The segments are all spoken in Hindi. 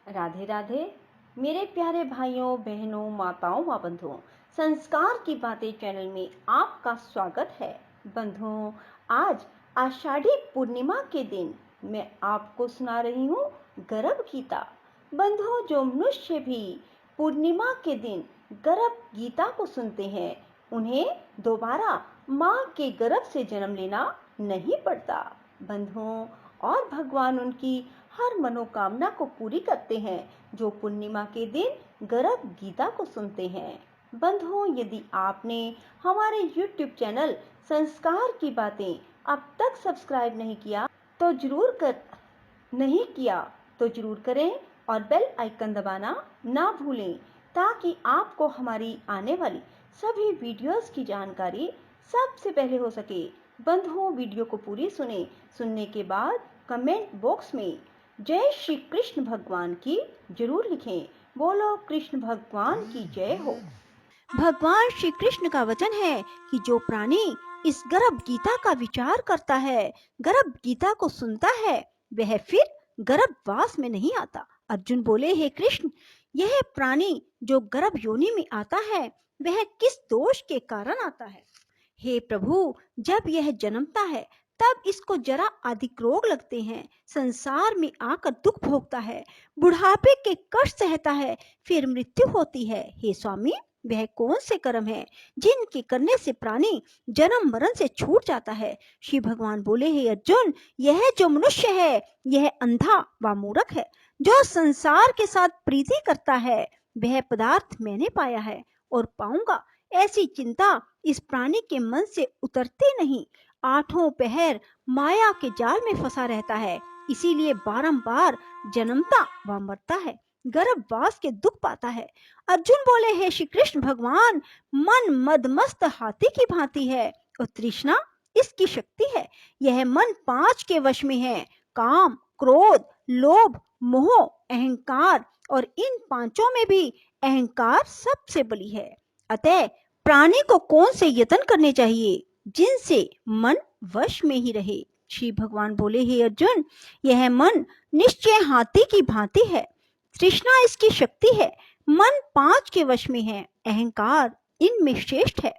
राधे राधे मेरे प्यारे भाइयों बहनों माताओं व बंधुओं, संस्कार की बातें चैनल में आपका स्वागत है। बंधुओं, आज आषाढ़ी पूर्णिमा के दिन मैं आपको सुना रही हूँ गर्भ गीता। बंधुओं, जो मनुष्य भी पूर्णिमा के दिन गर्भ गीता को सुनते हैं उन्हें दोबारा माँ के गर्भ से जन्म लेना नहीं पड़ता। बंधुओं, और भगवान उनकी हर मनोकामना को पूरी करते हैं जो पूर्णिमा के दिन गर्भ गीता को सुनते हैं। बंधुओं, यदि आपने हमारे YouTube चैनल संस्कार की बातें अब तक सब्सक्राइब नहीं किया तो जरूर करें और बेल आइकन दबाना ना भूलें ताकि आपको हमारी आने वाली सभी वीडियोस की जानकारी सबसे पहले हो सके। बंधुओं, वीडियो को पूरी सुनने के बाद कमेंट बॉक्स में जय श्री कृष्ण भगवान की जरूर लिखें। बोलो कृष्ण भगवान की जय हो। भगवान श्री कृष्ण का वचन है कि जो प्राणी इस गर्भ गीता का विचार करता है, गर्भ गीता को सुनता है, वह फिर गर्भवास में नहीं आता। अर्जुन बोले, हे कृष्ण, यह प्राणी जो गर्भ योनि में आता है वह किस दोष के कारण आता है? हे प्रभु, जब यह जन्मता है तब इसको जरा अधिक रोग लगते हैं, संसार में आकर दुख भोगता है, बुढ़ापे के कष्ट सहता है, फिर मृत्यु होती है। हे स्वामी, वह कौन से कर्म है जिनके करने से प्राणी जन्म मरण से छूट जाता है? श्री भगवान बोले, हे अर्जुन, यह जो मनुष्य है यह अंधा व मूर्ख है। जो संसार के साथ प्रीति करता है वह पदार्थ मैंने पाया है और पाऊंगा, ऐसी चिंता इस प्राणी के मन से उतरती नहीं। आठों पहर माया के जाल में फंसा रहता है, इसीलिए बारंबार जन्मता व मरता है, गर्भवास के दुख पाता है। अर्जुन बोले, हे श्री कृष्ण भगवान, मन मदमस्त हाथी की भांति है और तृष्णा इसकी शक्ति है। यह मन 5 के वश में है, काम, क्रोध, लोभ, मोह, अहंकार, और इन पांचों में भी अहंकार सबसे बली है। अतः प्राणी को कौन से यत्न करने चाहिए जिनसे मन वश में ही रहे? श्री भगवान बोले, हे अर्जुन, यह मन निश्चय हाथी की भांति है, तृष्णा इसकी शक्ति है, मन 5 के वश में है, अहंकार इनमें श्रेष्ठ है।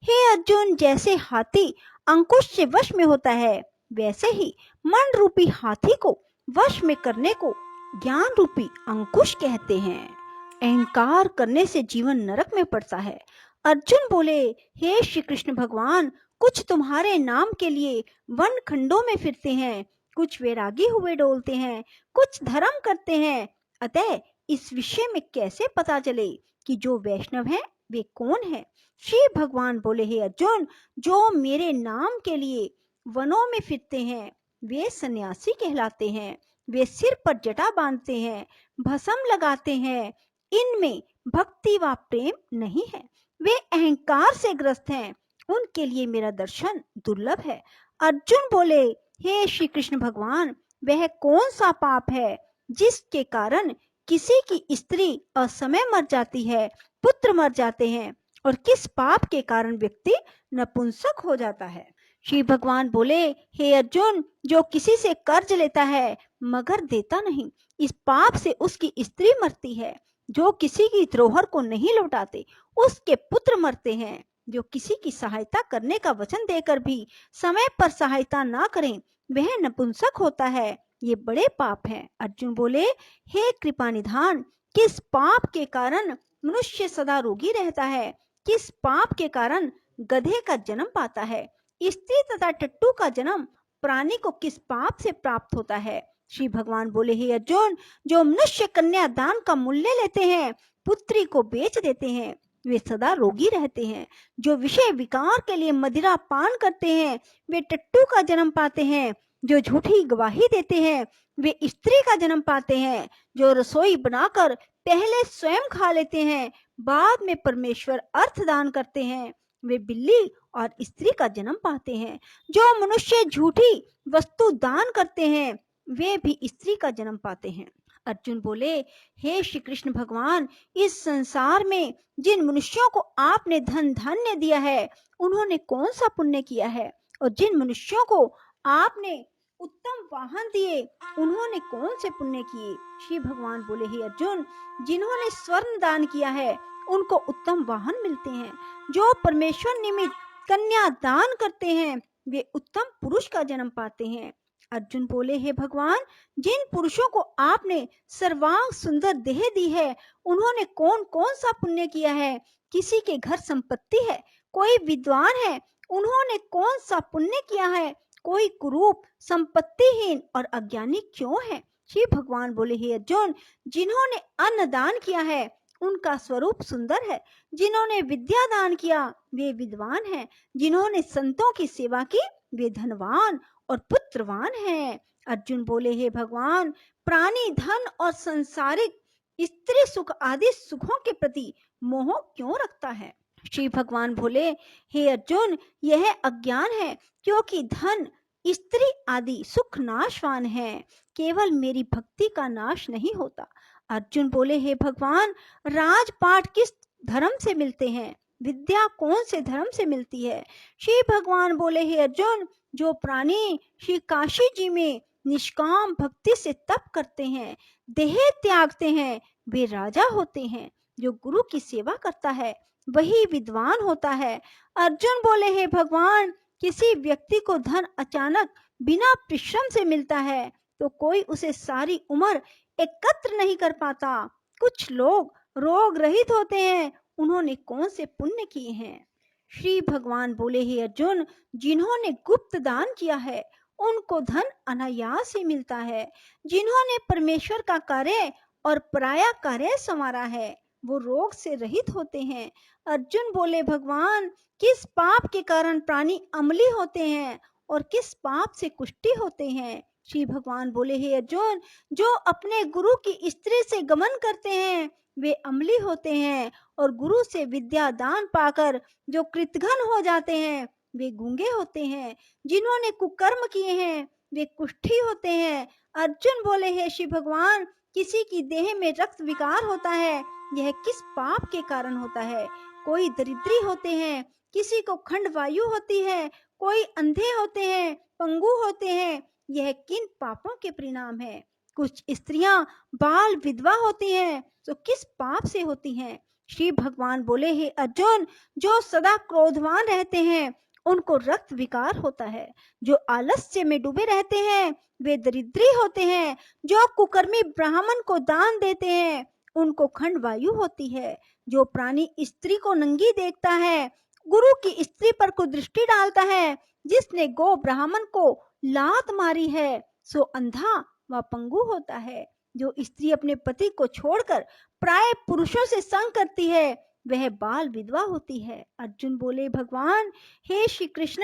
हे अर्जुन, जैसे हाथी अंकुश से वश में होता है वैसे ही मन रूपी हाथी को वश में करने को ज्ञान रूपी अंकुश कहते हैं। अहंकार करने से जीवन नरक में पड़ता है। अर्जुन बोले, हे श्री कृष्ण भगवान, कुछ तुम्हारे नाम के लिए वन खंडों में फिरते हैं, कुछ वैरागी हुए डोलते हैं, कुछ धर्म करते हैं। अतः इस विषय में कैसे पता चले कि जो वैष्णव है वे कौन है? श्री भगवान बोले, हे अर्जुन, जो मेरे नाम के लिए वनों में फिरते हैं वे सन्यासी कहलाते हैं। वे सिर पर जटा बांधते हैं, भस्म लगाते हैं, इनमें भक्ति व प्रेम नहीं है, वे अहंकार से ग्रस्त हैं, उनके लिए मेरा दर्शन दुर्लभ है। अर्जुन बोले, हे श्री कृष्ण भगवान, वह कौन सा पाप है जिसके कारण किसी की स्त्री असमय मर जाती है, पुत्र मर जाते हैं, और किस पाप के कारण व्यक्ति नपुंसक हो जाता है? श्री भगवान बोले, हे अर्जुन, जो किसी से कर्ज लेता है मगर देता नहीं, इस पाप से उसकी स्त्री मरती है। जो किसी की धरोहर को नहीं लौटाते उसके पुत्र मरते हैं। जो किसी की सहायता करने का वचन देकर भी समय पर सहायता ना करें वह नपुंसक होता है। ये बड़े पाप हैं। अर्जुन बोले, हे कृपा निधान, किस पाप के कारण मनुष्य सदा रोगी रहता है? किस पाप के कारण गधे का जन्म पाता है? स्त्री तथा टट्टू का जन्म प्राणी को किस पाप से प्राप्त होता है? श्री भगवान बोले, हे अर्जुन, जो मनुष्य कन्या दान का मूल्य लेते हैं, पुत्री को बेच देते हैं, वे सदा रोगी रहते हैं। जो विषय विकार के लिए मदिरा पान करते हैं वे टट्टू का जन्म पाते हैं। जो झूठी गवाही देते हैं वे स्त्री का जन्म पाते हैं। जो रसोई बनाकर पहले स्वयं खा लेते हैं, बाद में परमेश्वर अर्थ दान करते हैं, वे बिल्ली और स्त्री का जन्म पाते हैं। जो मनुष्य झूठी वस्तु दान करते हैं वे भी स्त्री का जन्म पाते हैं। अर्जुन बोले, हे श्री कृष्ण भगवान, इस संसार में जिन मनुष्यों को आपने धन धान्य दिया है उन्होंने कौन सा पुण्य किया है? और जिन मनुष्यों को आपने उत्तम वाहन दिए, उन्होंने कौन से पुण्य किए? श्री भगवान बोले, हे अर्जुन, जिन्होंने स्वर्ण दान किया है उनको उत्तम वाहन मिलते हैं। जो परमेश्वर निमित्त कन्या दान करते हैं वे उत्तम पुरुष का जन्म पाते हैं। अर्जुन बोले, हे भगवान, जिन पुरुषों को आपने सर्वांग सुंदर देह दी है उन्होंने कौन कौन सा पुण्य किया है? किसी के घर संपत्ति है, कोई विद्वान है, उन्होंने कौन सा पुण्य किया है? कोई कुरूप, संपत्तिहीन और अज्ञानी क्यों है? श्री भगवान बोले, हे अर्जुन, जिन्होंने अन्न दान किया है उनका स्वरूप सुंदर है, जिन्होंने विद्या दान किया वे विद्वान हैं, जिन्होंने संतों की सेवा की वे धनवान और पुत्रवान हैं। अर्जुन बोले, हे भगवान, प्राणी धन और संसारिक स्त्री सुख आदि सुखों के प्रति मोह क्यों रखता है? श्री भगवान बोले, हे अर्जुन, यह अज्ञान है, क्योंकि धन, स्त्री आदि सुख नाशवान है, केवल मेरी भक्ति का नाश नहीं होता। अर्जुन बोले, हे भगवान, राजपाट किस धर्म से मिलते हैं? विद्या कौन से धर्म से मिलती है? श्री भगवान बोले, हे अर्जुन, जो प्राणी श्री काशी जी में निष्काम भक्ति से तप करते हैं, देह त्यागते हैं, वे राजा होते हैं। जो गुरु की सेवा करता है वही विद्वान होता है। अर्जुन बोले, हे भगवान, किसी व्यक्ति को धन अचानक बिना परिश्रम से मिलता है तो कोई उसे सारी उम्र एकत्र नहीं कर पाता। कुछ लोग रोग रहित होते हैं, उन्होंने कौन से पुण्य किए हैं? श्री भगवान बोले, हे अर्जुन, जिन्होंने गुप्त दान किया है उनको धन अनायास ही मिलता है। जिन्होंने परमेश्वर का कार्य और पराया कार्य संवारा है वो रोग से रहित होते हैं। अर्जुन बोले, भगवान, किस पाप के कारण प्राणी अम्ली होते हैं और किस पाप से कुष्ठी होते हैं? श्री भगवान बोले, हे अर्जुन, जो अपने गुरु की स्त्री से गमन करते हैं वे अम्ली होते हैं, और गुरु से विद्या दान पाकर जो कृतघ्न हो जाते हैं वे गूंगे होते हैं। जिन्होंने कुकर्म किए हैं वे कुष्ठी होते हैं। अर्जुन बोले, हे श्री भगवान, किसी की देह में रक्त विकार होता है, यह किस पाप के कारण होता है? कोई दरिद्री होते हैं, किसी को खंड वायु होती है, कोई अंधे होते हैं, पंगु होते हैं, यह किन पापों के परिणाम है? कुछ स्त्रियां बाल विधवा होती हैं तो किस पाप से होती हैं? श्री भगवान बोले, हे अर्जुन, जो सदा क्रोधवान रहते हैं उनको रक्त विकार होता है। जो आलस्य में डूबे रहते हैं वे दरिद्री होते हैं। जो कुकर्मी ब्राह्मण को दान देते हैं उनको खंड वायु होती है। जो प्राणी स्त्री को नंगी देखता है, गुरु की स्त्री पर कुदृष्टि डालता है, जिसने गो ब्राह्मण को लात मारी है सो अंधा व पंगु होता है। जो स्त्री अपने पति को छोड़कर प्राय पुरुषों से संग करती है वह बाल विधवा होती है। अर्जुन बोले, भगवान, हे श्री कृष्ण,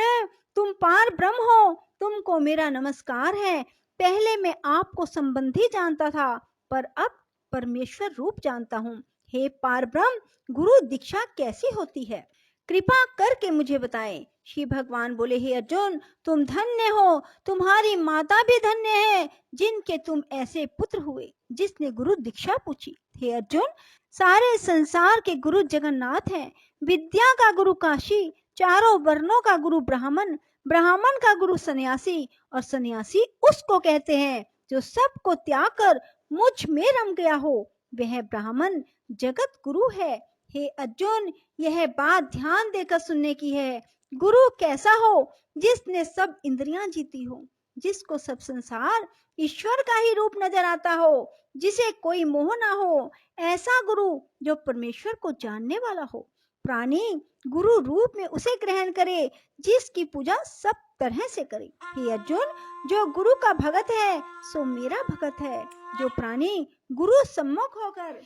तुम पार ब्रह्म हो, तुमको मेरा नमस्कार है। पहले मैं आपको संबंधी जानता था पर अब परमेश्वर रूप जानता हूँ। हे पार ब्रह्म, गुरु दीक्षा कैसी होती है? कृपा करके मुझे बताएं। श्री भगवान बोले, हे अर्जुन, तुम धन्य हो, तुम्हारी माता भी धन्य है जिनके तुम ऐसे पुत्र हुए जिसने गुरु दीक्षा पूछी। हे अर्जुन, सारे संसार के गुरु जगन्नाथ हैं। विद्या का गुरु काशी, चारों वर्णों का गुरु ब्राह्मण, ब्राह्मण का गुरु सन्यासी, और सन्यासी उसको कहते हैं जो सबको त्याग कर मुझ में रम गया हो। वह ब्राह्मण जगत गुरु है। हे अर्जुन, यह बात ध्यान देकर सुनने की है। गुरु कैसा हो? जिसने सब इंद्रियां जीती हो, जिसको सब संसार ईश्वर का ही रूप नजर आता हो, जिसे कोई मोह ना हो, ऐसा गुरु जो परमेश्वर को जानने वाला हो। प्राणी गुरु रूप में उसे ग्रहण करे जिसकी पूजा सब तरह से करे। हे अर्जुन, जो गुरु का भगत है सो मेरा भगत है। जो प्राणी गुरु सम्मुख होकर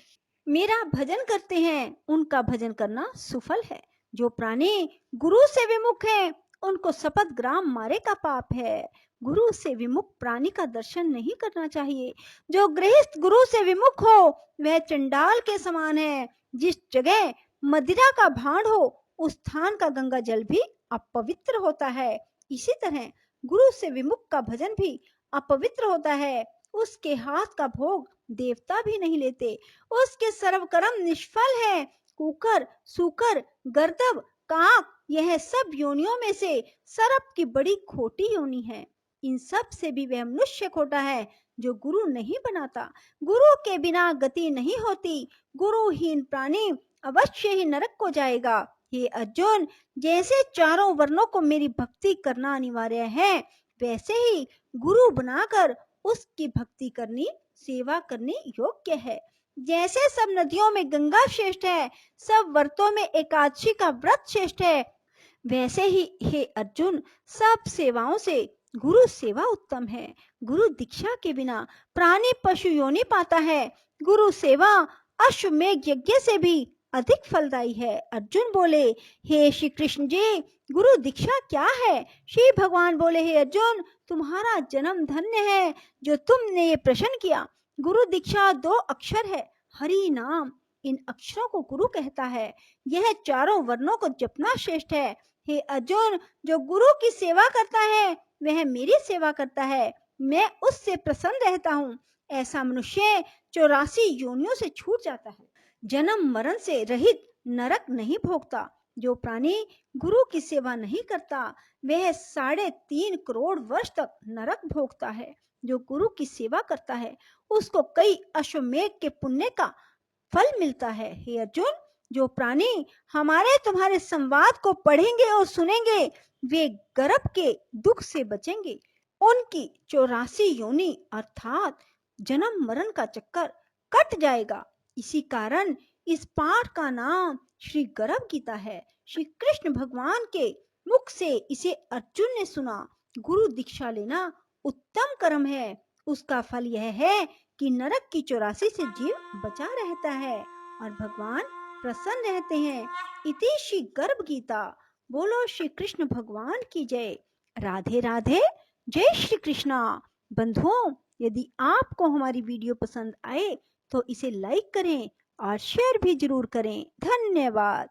मेरा भजन करते हैं उनका भजन करना सुफल है। जो प्राणी गुरु से विमुख है उनको शपथ ग्राम मारे का पाप है। गुरु से विमुख प्राणी का दर्शन नहीं करना चाहिए। जो गृहस्थ गुरु से विमुख हो वह चंडाल के समान है। जिस जगह मदिरा का भांड हो उस स्थान का गंगा जल भी अपवित्र होता है। इसी तरह गुरु से विमुख का भजन भी अपवित्र होता है। उसके हाथ का भोग देवता भी नहीं लेते। उसके सर्व कर्म निष्फल है। कुकर, सूकर, गर्दभ, काक, यह सब योनियों में से सर्प की बड़ी खोटी योनि है। इन सब से भी वह मनुष्य खोटा है जो गुरु नहीं बनाता। गुरु के बिना गति नहीं होती। गुरुहीन प्राणी अवश्य ही नरक को जाएगा। हे अर्जुन, जैसे चारों वर्णों को मेरी भक्ति करना अनिवार्य है, वैसे ही गुरु बनाकर उसकी भक्ति करनी, सेवा करनी योग्य है। जैसे सब नदियों में गंगा श्रेष्ठ है, सब व्रतों में एकादशी का व्रत श्रेष्ठ है, वैसे ही हे अर्जुन, सब सेवाओं से गुरु सेवा उत्तम है। गुरु दीक्षा के बिना प्राणी पशु योनि पाता है। गुरु सेवा अश्वमेध यज्ञ से भी अधिक फलदायी है। अर्जुन बोले, हे श्री कृष्ण जी, गुरु दीक्षा क्या है? श्री भगवान बोले, हे अर्जुन, तुम्हारा जन्म धन्य है जो तुमने ये प्रश्न किया। गुरु दीक्षा 2 अक्षर है, हरि नाम। इन अक्षरों को गुरु कहता है। यह चारों वर्णों को जपना श्रेष्ठ है। हे अर्जुन, जो गुरु की सेवा करता है वह मेरी सेवा करता है, मैं उससे प्रसन्न रहता हूँ। ऐसा मनुष्य 84 योनियों से छूट जाता है, जन्म मरण से रहित नरक नहीं भोगता। जो प्राणी गुरु की सेवा नहीं करता वह 3.5 करोड़ वर्ष तक नरक भोगता है। जो गुरु की सेवा करता है उसको कई अश्वमेध के पुण्य का फल मिलता है। हे अर्जुन, जो प्राणी हमारे तुम्हारे संवाद को पढ़ेंगे और सुनेंगे वे गर्भ के दुख से बचेंगे। उनकी 84 योनि अर्थात जन्म मरण का चक्कर कट जाएगा। इसी कारण इस पाठ का नाम श्री गर्भ गीता है। श्री कृष्ण भगवान के मुख से इसे अर्जुन ने सुना। गुरु दीक्षा लेना उत्तम कर्म है। उसका फल यह है कि नरक की 84 से जीव बचा रहता है और भगवान प्रसन्न रहते हैं। इति श्री गर्भ गीता। बोलो श्री कृष्ण भगवान की जय। राधे राधे। जय श्री कृष्णा। बंधुओं, यदि आपको हमारी वीडियो पसंद आए तो इसे लाइक करें और शेयर भी जरूर करें। धन्यवाद।